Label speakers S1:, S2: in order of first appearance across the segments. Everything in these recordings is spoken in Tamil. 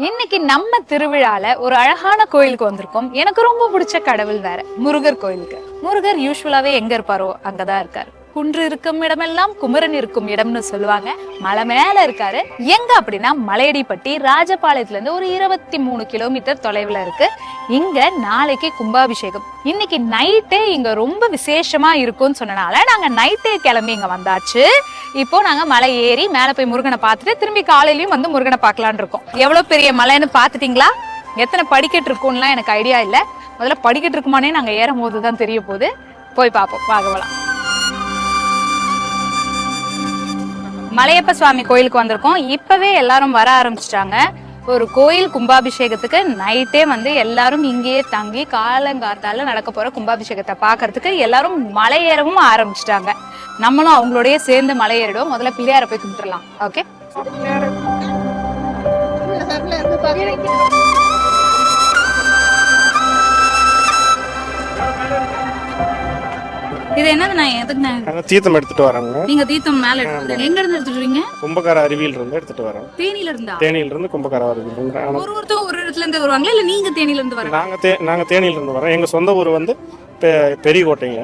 S1: இன்னைக்கு நம்ம திருவிழால ஒரு அழகான கோயிலுக்கு வந்திருக்கோம். எனக்கு ரொம்ப பிடிச்ச கடவுள் வேற, முருகர் கோயிலுக்கு. முருகர் யூஸ்வலாவே எங்க இருப்பாரோ அங்கதான் இருக்காரு. குன்று இருக்கும் இடமெல்லாம் குமரன் இருக்கும் இடம்னு சொல்லுவாங்க. மலை மேல இருக்காரு. எங்க அப்படின்னா மலையடிப்பட்டி ராஜபாளையத்துல இருந்து ஒரு 23 கிலோமீட்டர் தொலைவுல இருக்கு. இங்க நாளைக்கு கும்பாபிஷேகம். இன்னைக்கு நைட்டே இங்க ரொம்ப விசேஷமா இருக்கும்னு சொன்னனால நாங்க நைட்டே கிளம்பி இங்க வந்தாச்சு. இப்போ நாங்க மலை ஏறி மேல போய் முருகனை பார்த்துட்டு திரும்பி காலையிலயும் வந்து முருகனை பார்க்கலான் இருக்கோம். எவ்வளவு பெரிய மலைன்னு பாத்துட்டீங்களா? எத்தனை படிக்கட்டு இருக்கும்லாம் எனக்கு ஐடியா இல்ல. முதல்ல படிக்கட்டு இருக்குமானே நாங்க ஏறும் போதுதான் தெரிய போகுது. போய் பார்ப்போம். பார்க்கலாம். மலையப்ப சுவாமி கோயிலுக்கு வந்திருக்கோம். இப்பவே எல்லாரும் வர ஆரம்பிச்சிட்டாங்க. ஒரு கோயில் கும்பாபிஷேகத்துக்கு நைட்டே வந்து எல்லாரும் இங்கேயே தங்கி காலங்காத்தால நடக்க போற கும்பாபிஷேகத்தை பாக்குறதுக்கு எல்லாரும் மலை ஏறவும் ஆரம்பிச்சிட்டாங்க. நம்மளும் அவங்களோடய சேர்ந்து மலை ஏறிடுவோம். முதல்ல பிள்ளையார போய் கும்பிட்டுலாம். ஓகே, இது என்னதுண்ணா? எதுக்குண்ணா?
S2: தீர்த்தம் எடுத்துட்டு வராங்க.
S1: நீங்க தீர்த்தம் மேல எடுத்துட்டு எங்க இருந்து எடுத்துட்டு வரீங்க?
S2: கும்பகார அருவியில இருந்து எடுத்துட்டு வரோம்.
S1: தேனில இருந்தா?
S2: தேனியில இருந்து கும்பகார அருவியில இருந்து.
S1: ஒருத்தர் ஒரு இடத்துல இருந்து வருவாங்களா இல்ல நீங்க தேனில இருந்து வரீங்க?
S2: நாங்க தேனியில இருந்து வரோம். எங்க சொந்த ஊர் வந்து பெரியகோட்டைங்க.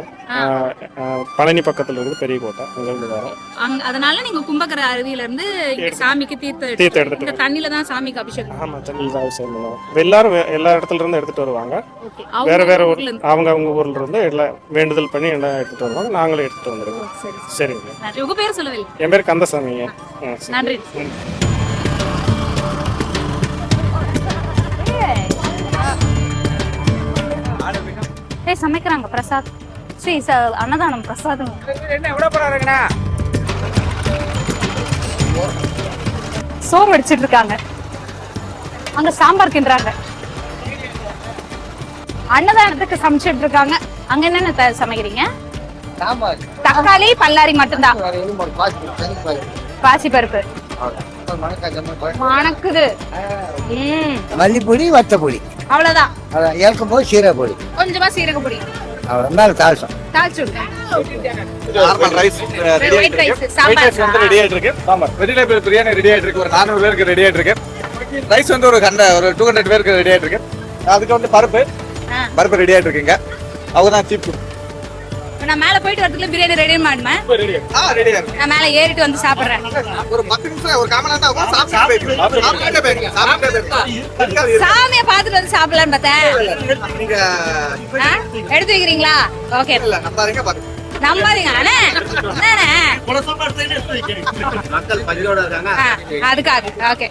S2: பழனி பக்கத்துல இருந்து பெரியகோட்டை, அங்க இருந்து வரோம்.
S1: அதனால நீங்க கும்பகர அருவியில இருந்து சாமிக்கு தீர்த்தம் எடுத்துட்டு தண்ணில தான் சாமிக்கு அபிஷேகம்?
S2: ஆமா, தண்ணில தான் அபிஷேகம் பண்ணுவோம். எல்லாரும் எல்லா இடத்துல இருந்து எடுத்துட்டு வருவாங்க. வேற வேற அவங்க ஊர்ல இருந்து எல்லாம் வேண்டுதல் பண்ணி எல்லாம் எடுத்துட்டு வருவாங்க. நாங்களே எடுத்துட்டு வந்துருக்கோம். சரிங்க.
S1: உங்க பேர் சொல்லவே?
S2: என் பேர் கந்தசாமிங்க.
S1: நன்றி. சமைக்கிறாங்க பிரசாத். ஸ்ரீ அன்னதானம் பிரசாதம். சோறு வடிச்சிட்டு இருக்காங்க. அங்க சாம்பார் கிண்டுறாங்க. அன்னதானத்துக்கு சமைச்சிட்டு இருக்காங்க. அங்க என்னென்ன சமைக்கிறீங்க? தக்காளி பல்லாரி மட்டும்தான். பாசி பருப்பு மணக்குது.
S3: மல்லிப்பொடி, வத்தப்பொடி,
S1: அவ்வளவுதான்.
S3: இறக்கும் போது சீரக பொடி,
S1: கொஞ்சமா சீரக பொடி,
S3: அவ்வளவு தாளிச்சோம்.
S4: வெஜிடபிள் பிரியாணி ரெடி ஆயிட்டு இருக்கு. ஒரு 400 பேருக்கு ரெடி ஆயிட்டு இருக்கு. ரைஸ் வந்து ஒரு 200 பேருக்கு ரெடி ஆயிட்டு இருக்கு. அதுக்கு வந்து பருப்பு ரெடி ஆயிட்டு இருக்குங்க. அவங்கதான் சீப்.
S1: நான் மேல போயிட்டு வரதுக்குள்ள பிரியாணி ரெடி பண்ணுமா?
S4: ரெடியா இருக்கு.
S1: நான் மேல ஏறிட்டு வந்து சாப்பிடுறேன்.
S4: ஒரு 10 நிமிஷம் ஒரு காமனா தான்
S1: சாமியை பார்த்துட்டு வந்து சாப்பிடலான்னு பார்த்தேன்.
S4: நீங்க
S1: எடுத்து வைக்கிறீங்களா? ஓகே.
S4: இல்ல நம்பாதீங்க, பாருங்க.
S1: நம்பாதீங்க அண்ணே.
S4: மக்கள் பள்ளியோட இருக்காங்க.
S1: அதுக்காக. ஓகே.